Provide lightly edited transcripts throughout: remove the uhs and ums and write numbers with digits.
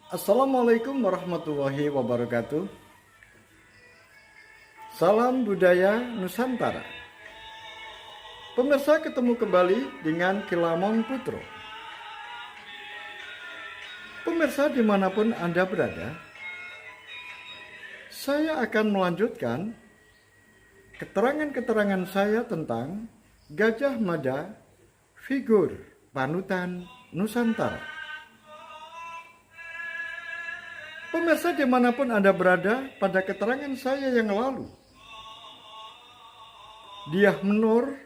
Assalamualaikum warahmatullahi wabarakatuh. Salam budaya Nusantara. Pemirsa, ketemu kembali dengan Kilamong Putro. Pemirsa dimanapun Anda berada, saya akan melanjutkan keterangan-keterangan saya tentang Gajah Mada, figur panutan Nusantara. Pemirsa dimanapun Anda berada, pada keterangan saya yang lalu, Dyah Menur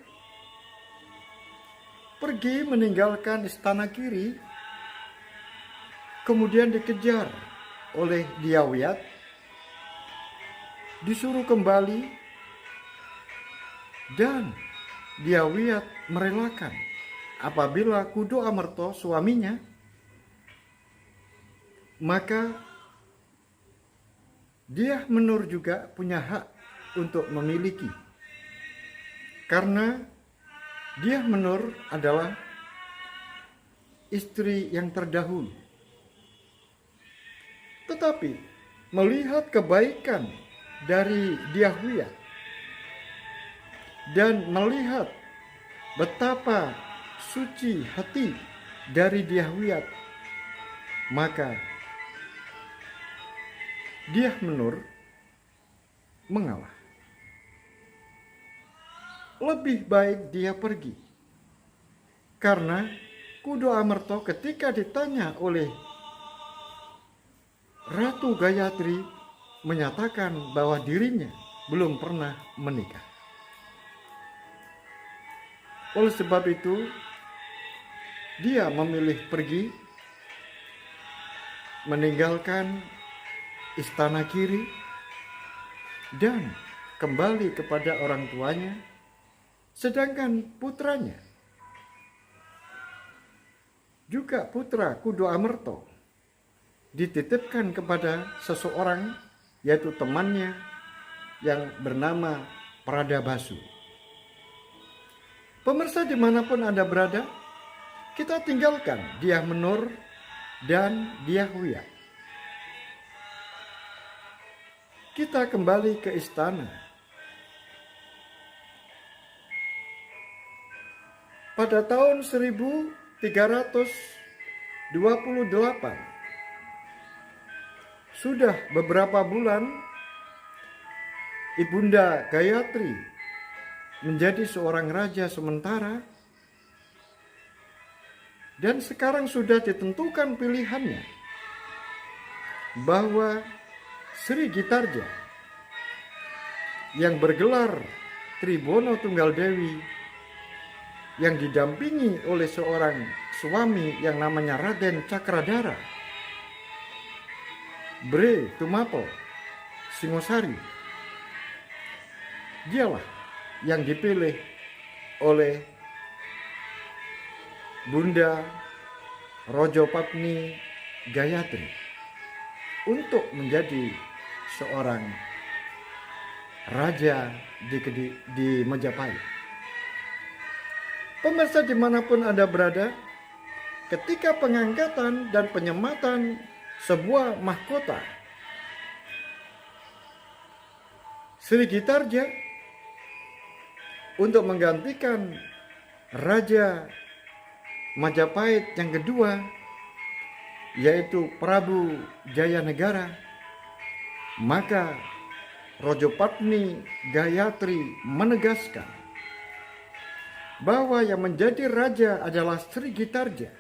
pergi meninggalkan istana Giri, kemudian dikejar oleh Dyah disuruh kembali, dan Dyah merelakan apabila Kudu Amerta suaminya, maka Dyah Menur juga punya hak untuk memiliki, karena Dyah Menur adalah istri yang terdahulu. Tetapi melihat kebaikan dari Dyah dan melihat betapa suci hati dari Dyah, maka Dyah Menur mengalah. Lebih baik dia pergi, karena Kudu Amerta ketika ditanya oleh Ratu Gayatri menyatakan bahwa dirinya belum pernah menikah. Oleh sebab itu, dia memilih pergi, meninggalkan istana Giri dan kembali kepada orang tuanya, sedangkan putranya, juga putra Kudu Amerta, dititipkan kepada seseorang, yaitu temannya yang bernama Pradabasu. Pemirsa dimanapun Anda berada, kita tinggalkan Dyah Menur dan Dyah. Kita kembali ke istana. Pada tahun 1328, sudah beberapa bulan Ibunda Gayatri menjadi seorang raja sementara, dan sekarang sudah ditentukan pilihannya bahwa Sri Gitarja yang bergelar Tribono Tunggal Dewi, yang didampingi oleh seorang suami yang namanya Raden Cakradara, Bre Tumapo Singosari, dialah yang dipilih oleh Bunda Rajapatni Gayatri untuk menjadi seorang raja di Majapahit. Pemirsa dimanapun Anda berada, ketika pengangkatan dan penyematan sebuah mahkota, Sri Gitarja untuk menggantikan Raja Majapahit yang kedua, yaitu Prabu Jayanegara, maka Rajapatni Gayatri menegaskan bahwa yang menjadi raja adalah Sri Gitarja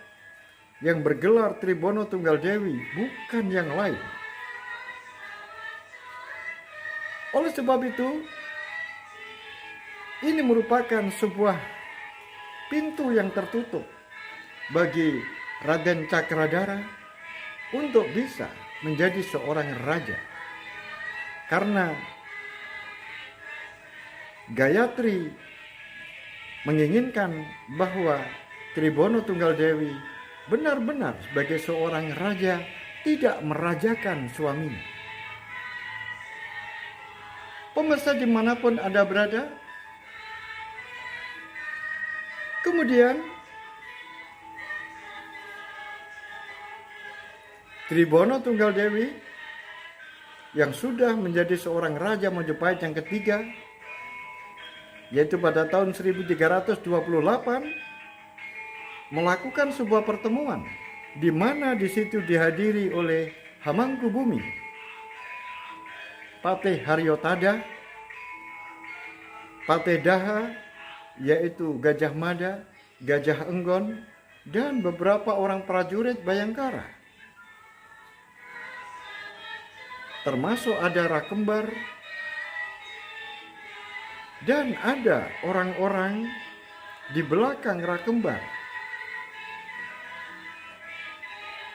yang bergelar Tribono Tunggal Dewi, bukan yang lain. Oleh sebab itu, ini merupakan sebuah pintu yang tertutup bagi Raden Cakradara untuk bisa menjadi seorang raja, karena Gayatri menginginkan bahwa Tribono Tunggal Dewi benar-benar sebagai seorang raja, tidak merajakan suaminya. Pemirsa dimanapun Anda berada, kemudian Tribhono Tunggaldewi yang sudah menjadi seorang raja Majapahit yang ketiga, yaitu pada tahun 1328 melakukan sebuah pertemuan di mana di situ dihadiri oleh Hamangkubumi, Patih Haryotada, Patih Daha yaitu Gajah Mada, Gajah Enggon, dan beberapa orang prajurit Bayangkara. Termasuk ada Rakembar dan ada orang-orang di belakang Rakembar,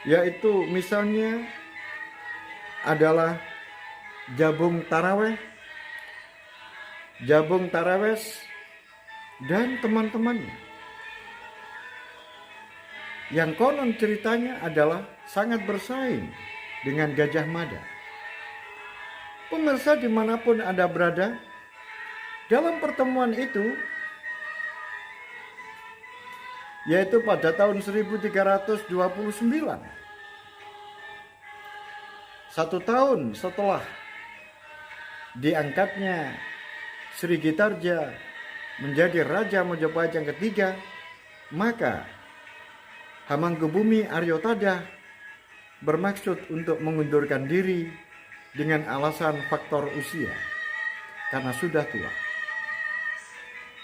yaitu misalnya adalah Jabung Tarawes dan teman-temannya, yang konon ceritanya adalah sangat bersaing dengan Gajah Mada. Pemirsa dimanapun Anda berada, dalam pertemuan itu, yaitu pada tahun 1329, 1 tahun setelah diangkatnya Sri Gitarja menjadi Raja Majapahit yang ketiga, maka Hamangkubumi Aryotada bermaksud untuk mengundurkan diri dengan alasan faktor usia karena sudah tua.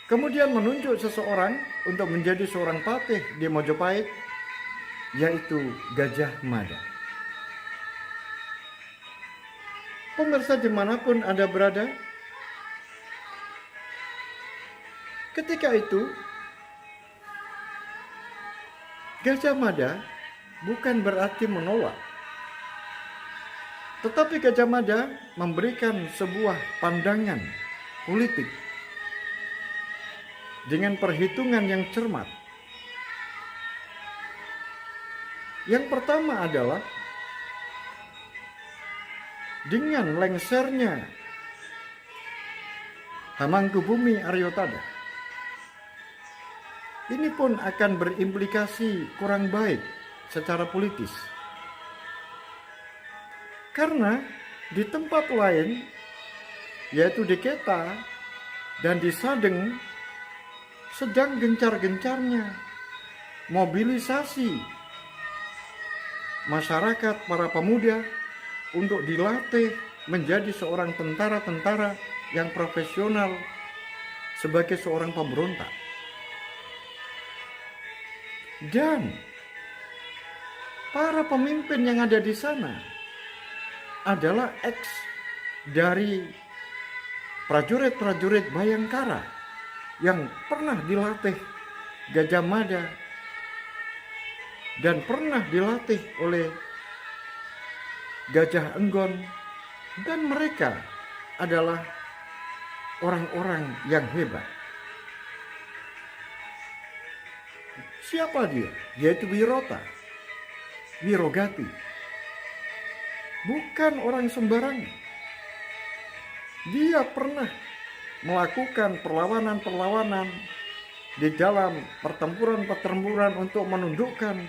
Kemudian menunjuk seseorang untuk menjadi seorang patih di Majapahit, yaitu Gajah Mada. Pemirsa dimanapun Anda berada, ketika itu Gajah Mada bukan berarti menolak, tetapi Gajah Mada memberikan sebuah pandangan politik dengan perhitungan yang cermat. Yang pertama adalah dengan lengsernya Hamangkubumi Aryotada, ini pun akan berimplikasi kurang baik secara politis. Karena di tempat lain, yaitu di Keta dan di Sadeng, sedang gencar-gencarnya mobilisasi masyarakat para pemuda untuk dilatih menjadi seorang tentara-tentara yang profesional sebagai seorang pemberontak. Dan para pemimpin yang ada di sana adalah ex dari prajurit-prajurit Bayangkara yang pernah dilatih Gajah Mada dan pernah dilatih oleh Gajah Enggon, dan mereka adalah orang-orang yang hebat. Siapa dia? Yaitu Wirogati. Bukan orang sembarangan. Dia pernah melakukan perlawanan-perlawanan di dalam pertempuran-pertempuran untuk menundukkan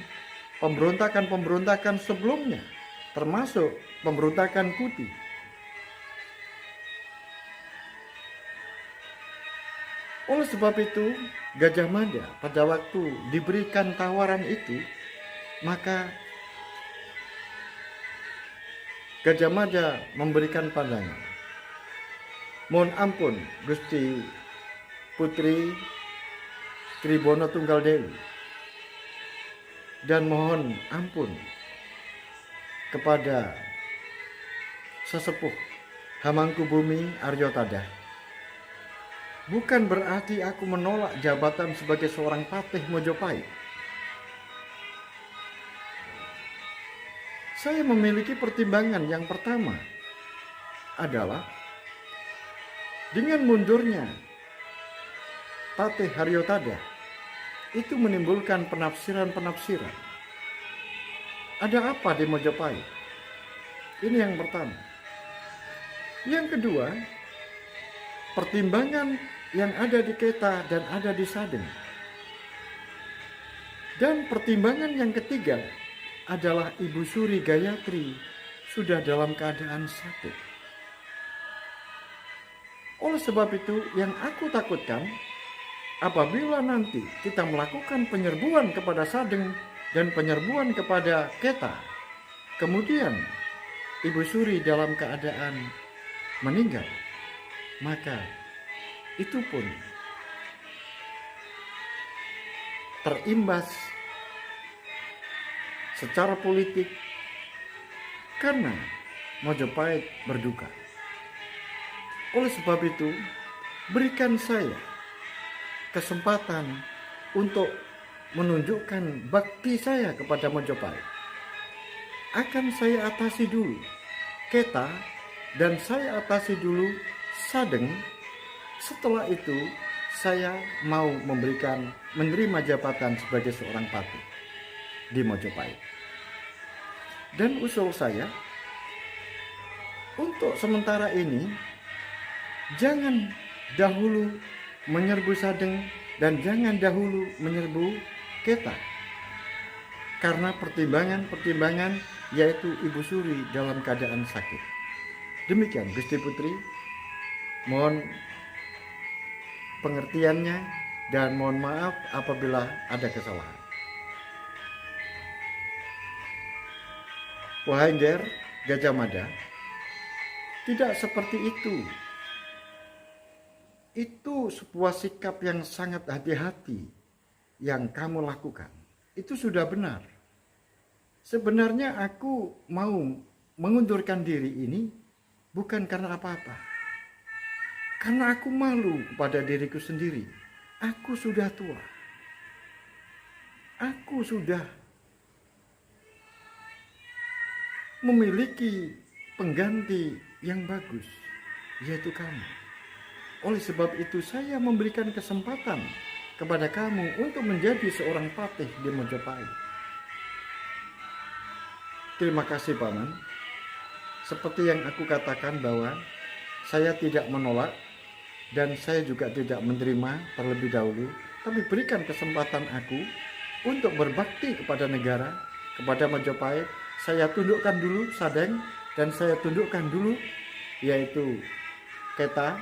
pemberontakan-pemberontakan sebelumnya, termasuk pemberontakan Kuti. Oleh sebab itu, Gajah Mada pada waktu diberikan tawaran itu, maka Gajah Mada memberikan pandangan. Mohon ampun Gusti Putri Tribhono Tunggaldewi, dan mohon ampun kepada sesepuh Hamangkubumi Aryotada. Bukan berarti aku menolak jabatan sebagai seorang patih Majapahit. Saya memiliki pertimbangan. Yang pertama adalah dengan mundurnya Patih Haryotada itu menimbulkan penafsiran-penafsiran. Ada apa di Majapahit? Ini yang pertama. Yang kedua, pertimbangan yang ada di Keta dan ada di Sadeng. Dan pertimbangan yang ketiga adalah Ibu Suri Gayatri sudah dalam keadaan sakit. Oleh sebab itu, yang aku takutkan apabila nanti kita melakukan penyerbuan kepada Sadeng dan penyerbuan kepada Keta, kemudian Ibu Suri dalam keadaan meninggal, maka itu pun terimbas secara politik karena Majapahit berduka. Oleh sebab itu, berikan saya kesempatan untuk menunjukkan bakti saya kepada Majapahit. Akan saya atasi dulu Keta dan saya atasi dulu Sadeng. Setelah itu saya mau menerima jabatan sebagai seorang patih di Majapahit. Dan usul saya, untuk sementara ini jangan dahulu menyerbu Sadeng dan jangan dahulu menyerbu Keta, karena pertimbangan yaitu Ibu Suri dalam keadaan sakit. Demikian Gusti Putri, mohon pengertiannya dan mohon maaf apabila ada kesalahan. Wahai Nger Gajah Mada, tidak seperti itu. Itu sebuah sikap yang sangat hati-hati yang kamu lakukan. Itu sudah benar. Sebenarnya aku mau mengundurkan diri ini bukan karena apa-apa. Karena aku malu pada diriku sendiri. Aku sudah tua. Aku sudah memiliki pengganti yang bagus, yaitu kamu. Oleh sebab itu saya memberikan kesempatan kepada kamu untuk menjadi seorang patih di Majapahit. Terima kasih Paman. Seperti yang aku katakan bahwa saya tidak menolak dan saya juga tidak menerima terlebih dahulu, tapi berikan kesempatan aku untuk berbakti kepada negara, kepada Majapahit. Saya tundukkan dulu Sadeng dan saya tundukkan dulu yaitu Keta.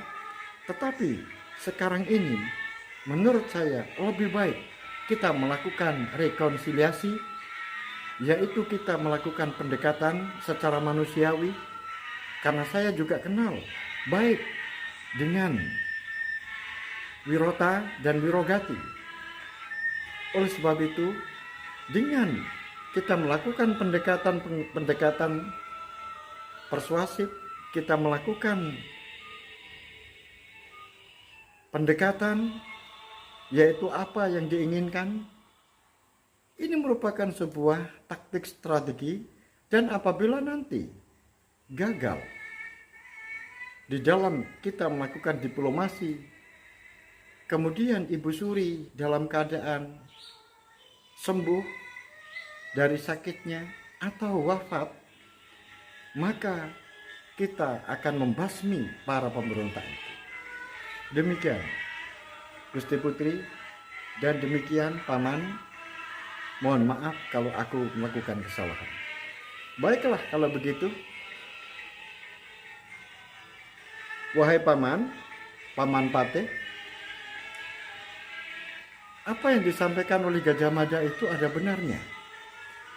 Tetapi sekarang ini menurut saya lebih baik kita melakukan rekonsiliasi, yaitu kita melakukan pendekatan secara manusiawi, karena saya juga kenal baik dengan Wirota dan Wirogati. Oleh sebab itu, dengan kita melakukan pendekatan persuasif, kita melakukan pendekatan yaitu apa yang diinginkan. Ini merupakan sebuah taktik strategi, dan apabila nanti gagal di dalam kita melakukan diplomasi, kemudian Ibu Suri dalam keadaan sembuh dari sakitnya atau wafat, maka kita akan membasmi para pemberontak itu. Demikian Gusti Putri, dan demikian Paman. Mohon maaf kalau aku melakukan kesalahan. Baiklah kalau begitu. Wahai Paman, Paman Patih, apa yang disampaikan oleh Gajah Mada itu ada benarnya.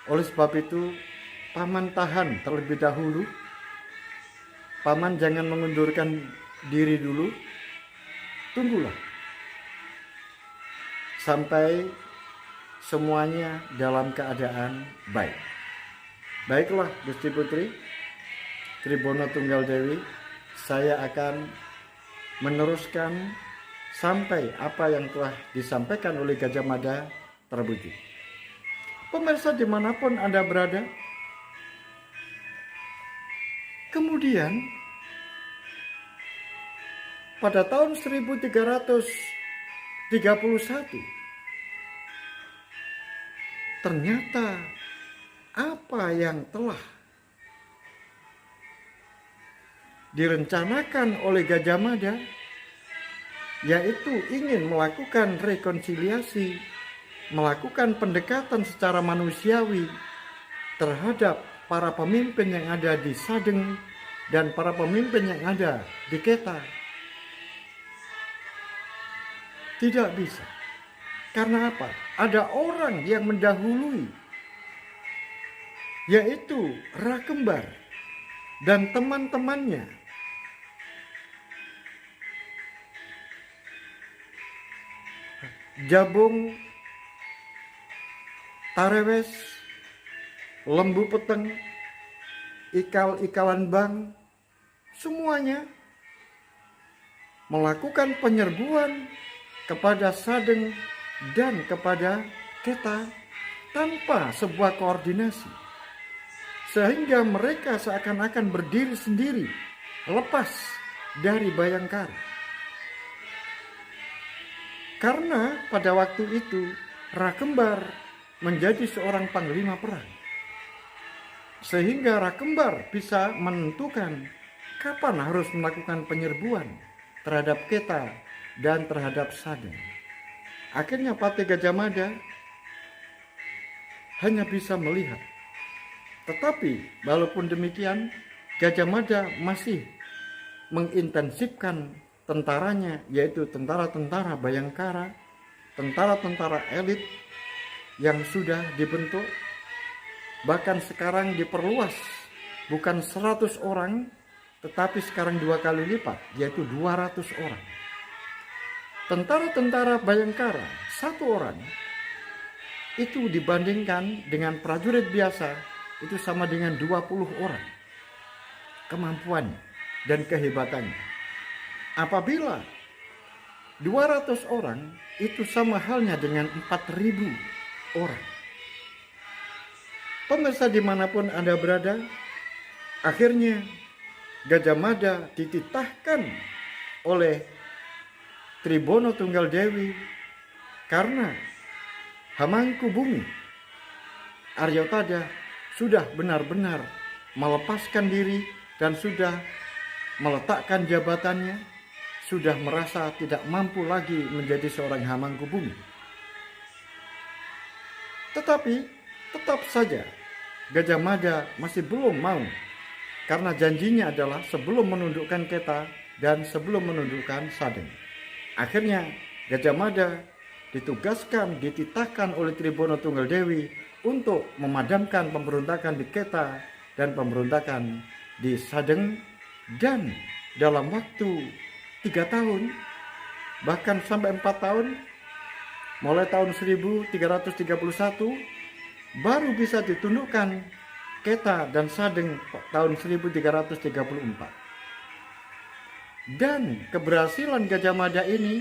Oleh sebab itu, Paman tahan terlebih dahulu. Paman jangan mengundurkan diri dulu. Tunggulah sampai semuanya dalam keadaan baik. Baiklah Gusti Putri Tribono Tunggal Dewi, saya akan meneruskan sampai apa yang telah disampaikan oleh Gajah Mada terwujud. Pemirsa dimanapun Anda berada, kemudian pada tahun 1331 ternyata apa yang telah direncanakan oleh Gajah Mada, yaitu ingin melakukan rekonsiliasi, melakukan pendekatan secara manusiawi, terhadap para pemimpin yang ada di Sadeng dan para pemimpin yang ada di Keta. Tidak bisa. Karena apa? Ada orang yang mendahului, yaitu Rakembar dan teman-temannya. Jabung, Tarewes, Lembu Peteng, Ikal-ikalan Bang, semuanya melakukan penyerbuan kepada Sadeng dan kepada Keta tanpa sebuah koordinasi, sehingga mereka seakan-akan berdiri sendiri lepas dari Bayangkara. Karena pada waktu itu Rakembar menjadi seorang panglima perang, sehingga Rakembar bisa menentukan kapan harus melakukan penyerbuan terhadap Keta dan terhadap Sadeng. Akhirnya Patih Gajah Mada hanya bisa melihat. Tetapi walaupun demikian, Gajah Mada masih mengintensifkan tentaranya, yaitu tentara-tentara Bayangkara, tentara-tentara elit yang sudah dibentuk. Bahkan sekarang diperluas, bukan 100 orang, tetapi sekarang 2 kali lipat, yaitu 200 orang. Tentara-tentara Bayangkara 1 orang itu dibandingkan dengan prajurit biasa itu sama dengan 20 orang kemampuan dan kehebatannya. Apabila 200 orang itu sama halnya dengan 4.000 orang. Pemirsa dimanapun Anda berada, akhirnya Gajah Mada dititahkan oleh Tribono Tunggal Dewi karena Hamangkubumi Aryotada sudah benar-benar melepaskan diri dan sudah meletakkan jabatannya, sudah merasa tidak mampu lagi menjadi seorang Hamangkubumi. Tetapi tetap saja Gajah Mada masih belum mau, karena janjinya adalah sebelum menundukkan Keta dan sebelum menundukkan Sadeng. Akhirnya Gajah Mada dititahkan oleh Tribono Tunggal Dewi untuk memadamkan pemberontakan di Keta dan pemberontakan di Sadeng, dan dalam waktu 3 tahun bahkan sampai 4 tahun, mulai tahun 1331 baru bisa ditundukkan Keta dan Sadeng tahun 1334. Dan keberhasilan Gajah Mada ini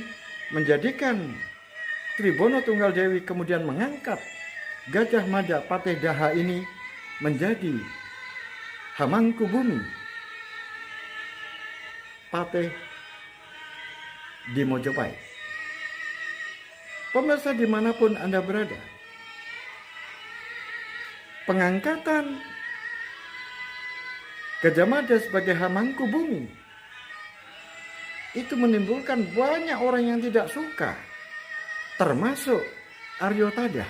menjadikan Tribono Tunggal Dewi kemudian mengangkat Gajah Mada Patih Daha ini menjadi Hamangkubumi Patih di Mojopahit. Pemirsa dimanapun Anda berada, pengangkatan Gajah Mada sebagai Hamangkubumi itu menimbulkan banyak orang yang tidak suka, termasuk Aryotada.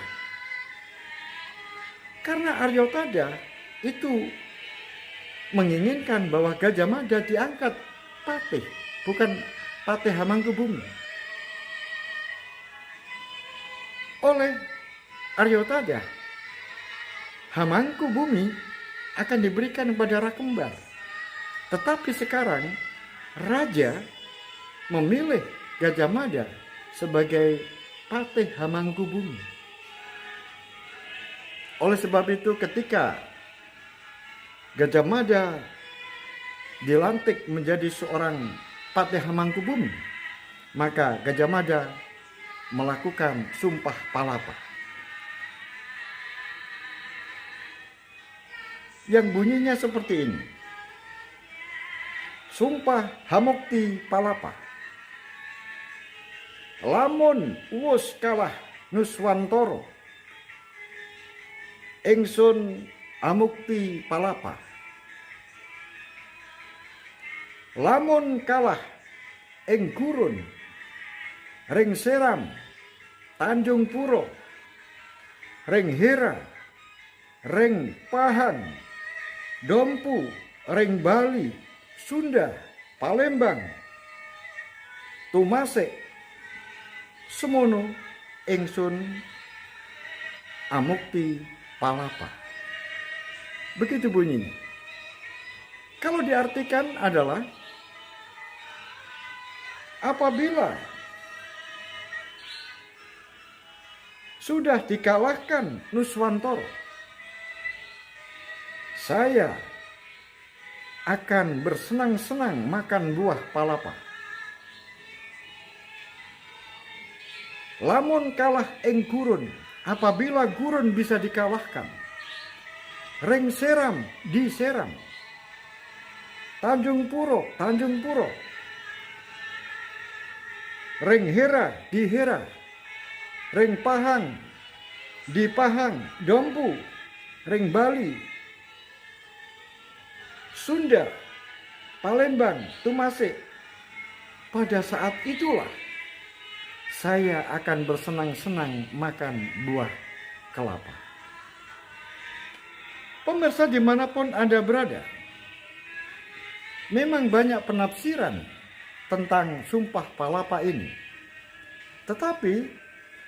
Karena Aryotada itu menginginkan bahwa Gajah Mada diangkat patih, bukan Patih Hamangkubumi. Oleh Aryotada, Hamangkubumi akan diberikan kepada Rakembar. Tetapi sekarang Raja memilih Gajah Mada sebagai Patih Hamangkubumi. Oleh sebab itu ketika Gajah Mada dilantik menjadi seorang Patih Hamangkubumi, maka Gajah Mada melakukan sumpah palapa yang bunyinya seperti ini. Sumpah Hamukti Palapa. Lamun uwus kalah Nuswantoro, ingsun Hamukti Palapa. Lamun kalah ing gurun ring Seram, Tanjung Puro, ring Hera, Reng Pahang, Dompu, Reng Bali, Sunda, Palembang, Tumase, semono ingsun amukti palapa. Begitu bunyinya. Kalau diartikan adalah apabila sudah dikalahkan Nuswantara, saya akan bersenang-senang makan buah palapa. Lamun kalah ing gurun, apabila gurun bisa dikalahkan, Reng Seram diseram, Tanjung Puro, Reng Hera dihera, Reng Pahang dipahang, Dompu, Reng Bali, Sunda, Palembang, Tumase. Pada saat itulah saya akan bersenang-senang makan buah kelapa. Pemirsa dimanapun Anda berada, memang banyak penafsiran tentang sumpah palapa ini. Tetapi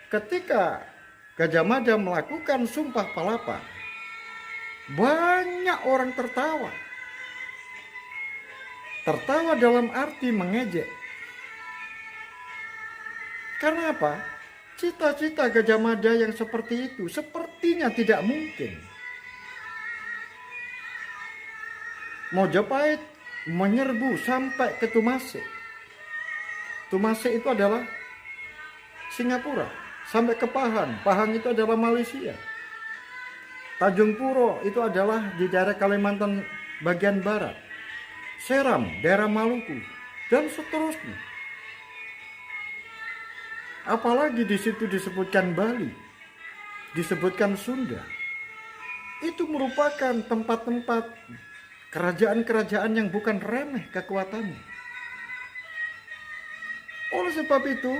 ketika Gajah Mada melakukan sumpah palapa, banyak orang tertawa. Tertawa dalam arti mengejek. Karena apa? Cita-cita Gajah Mada yang seperti itu sepertinya tidak mungkin. Mojopahit menyerbu sampai ke Tumase. Tumase itu adalah Singapura. Sampai ke Pahang. Pahang itu adalah Malaysia. Tanjung Puro itu adalah di daerah Kalimantan bagian barat. Seram, daerah Maluku, dan seterusnya. Apalagi di situ disebutkan Bali, disebutkan Sunda. Itu merupakan tempat-tempat kerajaan-kerajaan yang bukan remeh kekuatannya. Oleh sebab itu,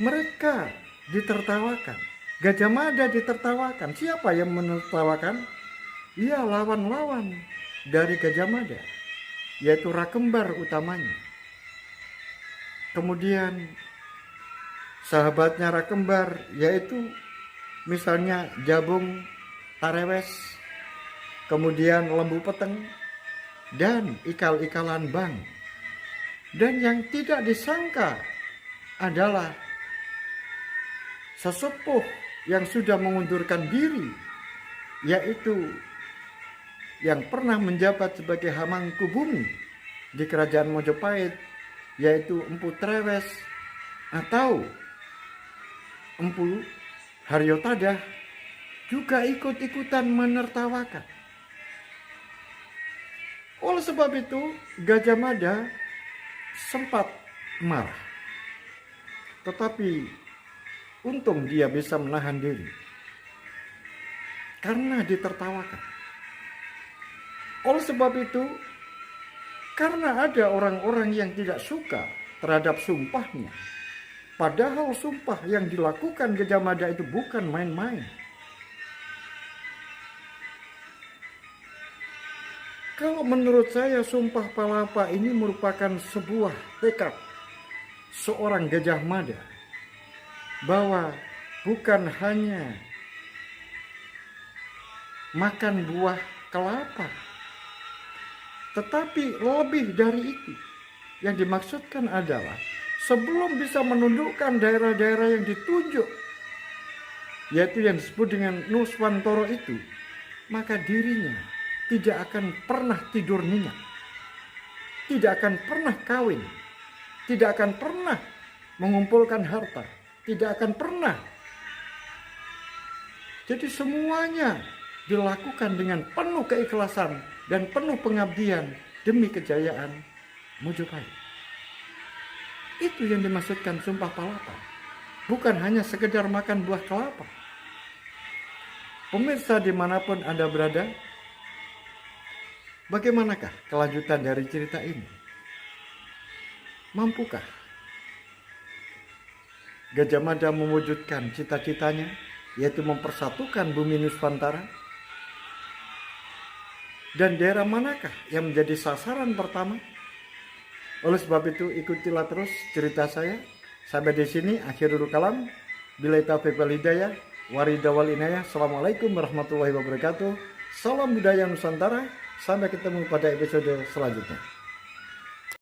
mereka ditertawakan. Gajah Mada ditertawakan. Siapa yang menertawakan? Ya, lawan-lawan dari Gajah Mada, yaitu Rakembar utamanya. Kemudian sahabatnya Rakembar, yaitu misalnya Jabung Tarewes, kemudian Lembu Peteng, dan ikal-ikalan Bang. Dan yang tidak disangka adalah sesepuh yang sudah mengundurkan diri, yaitu yang pernah menjabat sebagai Hamangku Bumi di Kerajaan Mojopahit, yaitu Empu Trewes atau Empu Haryotadah, juga ikut-ikutan menertawakan. Oleh sebab itu, Gajah Mada sempat marah. Tetapi untung dia bisa menahan diri karena ditertawakan. Oleh sebab itu, karena ada orang-orang yang tidak suka terhadap sumpahnya, padahal sumpah yang dilakukan Gajah Mada itu bukan main-main. Kalau menurut saya sumpah palapa ini merupakan sebuah tekad seorang Gajah Mada bahwa bukan hanya makan buah kelapa, tetapi lebih dari itu. Yang dimaksudkan adalah sebelum bisa menundukkan daerah-daerah yang ditunjuk, yaitu yang disebut dengan Nuswantara itu, maka dirinya tidak akan pernah tidur nyenyak, tidak akan pernah kawin, tidak akan pernah mengumpulkan harta, tidak akan pernah. Jadi semuanya dilakukan dengan penuh keikhlasan dan penuh pengabdian demi kejayaan Mojopahit. Itu yang dimaksudkan sumpah palapa, bukan hanya sekedar makan buah kelapa. Pemirsa dimanapun Anda berada, bagaimanakah kelanjutan dari cerita ini? Mampukah Gajah Mada mewujudkan cita-citanya, yaitu mempersatukan bumi Nuswantara? dan daerah manakah yang menjadi sasaran pertama? Oleh sebab itu, ikutilah terus cerita saya. Sampai di sini akhirul kalam. Billahi taufiq wal hidayah. Waridha wal inayah. Assalamualaikum warahmatullahi wabarakatuh. Salam budaya Nusantara. Sampai ketemu pada episode selanjutnya.